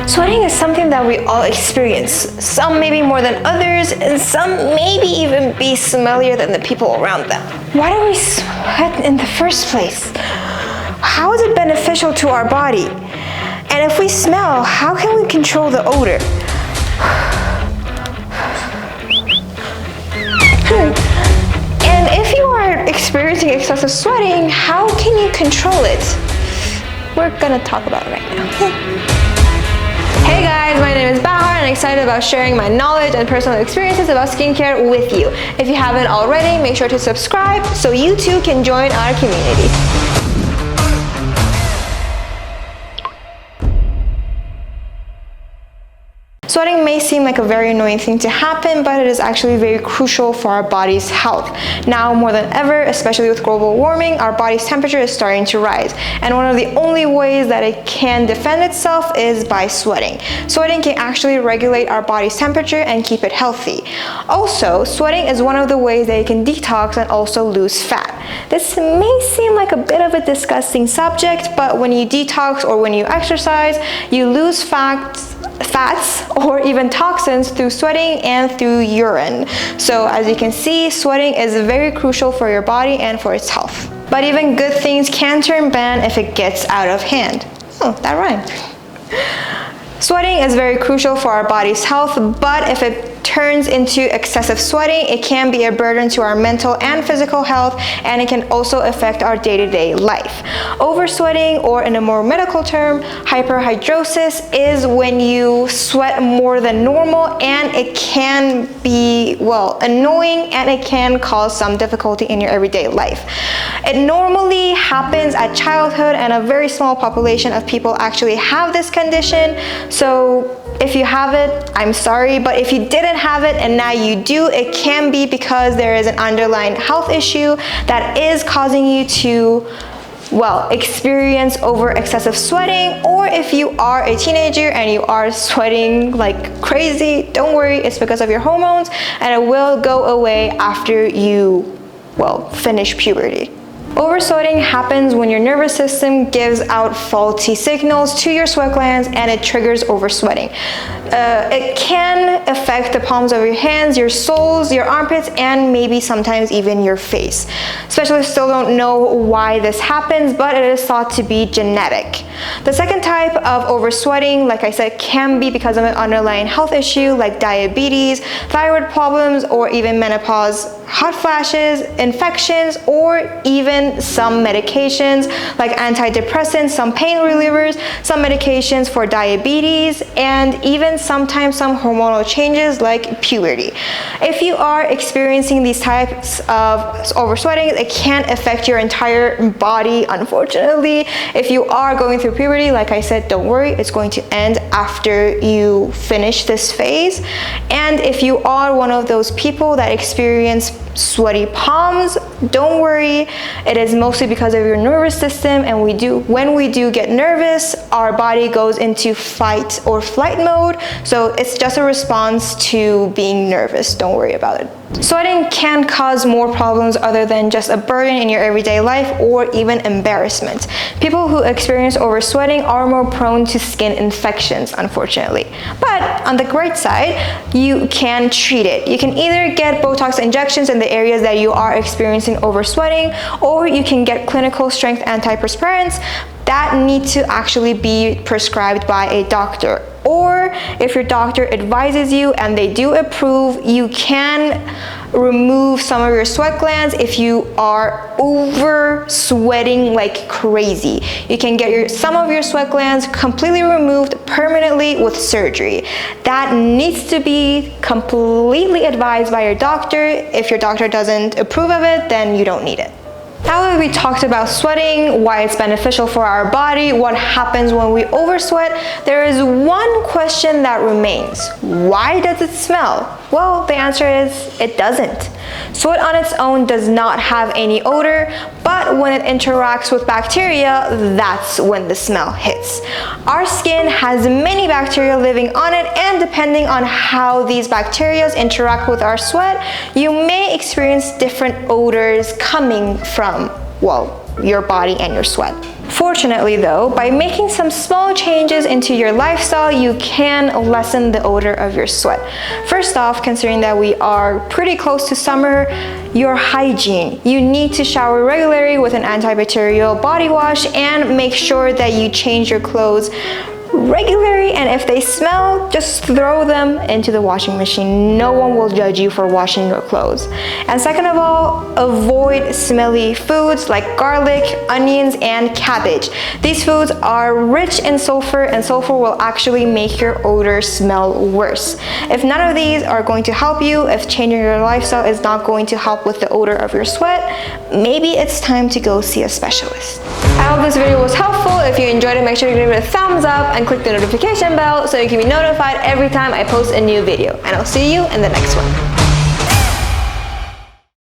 Sweating is something that we all experience. Some maybe more than others, and some maybe even be smellier than the people around them. Why do we sweat in the first place? How is it beneficial to our body? And if we smell, how can we control the odor? And if you are experiencing excessive sweating, how can you control it? We're gonna talk about it right now. Hey guys, my name is Bahar and I'm excited about sharing my knowledge and personal experiences about skincare with you. If you haven't already, make sure to subscribe so you too can join our community. Sweating may seem like a very annoying thing to happen, but it is actually very crucial for our body's health. Now more than ever, especially with global warming, our body's temperature is starting to rise. And one of the only ways that it can defend itself is by sweating. Sweating can actually regulate our body's temperature and keep it healthy. Also, sweating is one of the ways that you can detox and also lose fat. This may seem like a bit of a disgusting subject, but when you detox or when you exercise, you lose fats or even toxins through sweating and through urine. So as you can see, sweating is very crucial for your body and for its health. But even good things can turn bad if it gets out of hand. Oh, that rhymed. Sweating is very crucial for our body's health, but if it turns into excessive sweating, it can be a burden to our mental and physical health, and it can also affect our day-to-day life. Oversweating, or in a more medical term, hyperhidrosis, is when you sweat more than normal, and it can be, well, annoying, and it can cause some difficulty in your everyday life. It normally happens at childhood, and a very small population of people actually have this condition. So if you have it, I'm sorry, but if you didn't have it and now you do, it can be because there is an underlying health issue that is causing you to, well, experience over excessive sweating. Or if you are a teenager and you are sweating like crazy, don't worry, it's because of your hormones, and it will go away after you, well, finish puberty. Oversweating happens when your nervous system gives out faulty signals to your sweat glands and it triggers oversweating. It can affect the palms of your hands, your soles, your armpits, and maybe sometimes even your face. Specialists still don't know why this happens, but it is thought to be genetic. The second type of oversweating, like I said, can be because of an underlying health issue like diabetes, thyroid problems, or even menopause, hot flashes, infections, or even some medications like antidepressants, some pain relievers, some medications for diabetes, and even sometimes some hormonal changes like puberty. If you are experiencing these types of oversweating, it can affect your entire body, unfortunately. If you are going through puberty, like I said, don't worry, it's going to end after you finish this phase. And if you are one of those people that experience sweaty palms, don't worry, it is mostly because of your nervous system, and when we do get nervous, our body goes into fight or flight mode, so it's just a response to being nervous. Don't worry about it. Sweating can cause more problems other than just a burden in your everyday life or even embarrassment. People who experience oversweating are more prone to skin infections, unfortunately. But on the great side, you can treat it. You can either get Botox injections in the areas that you are experiencing oversweating, or you can get clinical strength antiperspirants that need to actually be prescribed by a doctor. Or if your doctor advises you and they do approve, you can remove some of your sweat glands if you are over sweating like crazy. You can get some of your sweat glands completely removed permanently with surgery. That needs to be completely advised by your doctor. If your doctor doesn't approve of it, then you don't need it. Now that we talked about sweating, why it's beneficial for our body, what happens when we oversweat, there is one question that remains. Why does it smell? Well, the answer is it doesn't. Sweat on its own does not have any odor, but when it interacts with bacteria, that's when the smell hits. Our skin has many bacteria living on it, and depending on how these bacteria interact with our sweat, you may experience different odors coming from, well, your body and your sweat. Fortunately though, by making some small changes into your lifestyle, you can lessen the odor of your sweat. First off, considering that we are pretty close to summer, your hygiene. You need to shower regularly with an antibacterial body wash and make sure that you change your clothes regularly, and if they smell, just throw them into the washing machine. No one will judge you for washing your clothes. And second of all, avoid smelly foods like garlic, onions, and cabbage. These foods are rich in sulfur, and sulfur will actually make your odor smell worse. If none of these are going to help you, if changing your lifestyle is not going to help with the odor of your sweat, maybe it's time to go see a specialist. I hope this video was helpful. If you enjoyed it, make sure to give it a thumbs up and click the notification bell so you can be notified every time I post a new video. And I'll see you in the next one.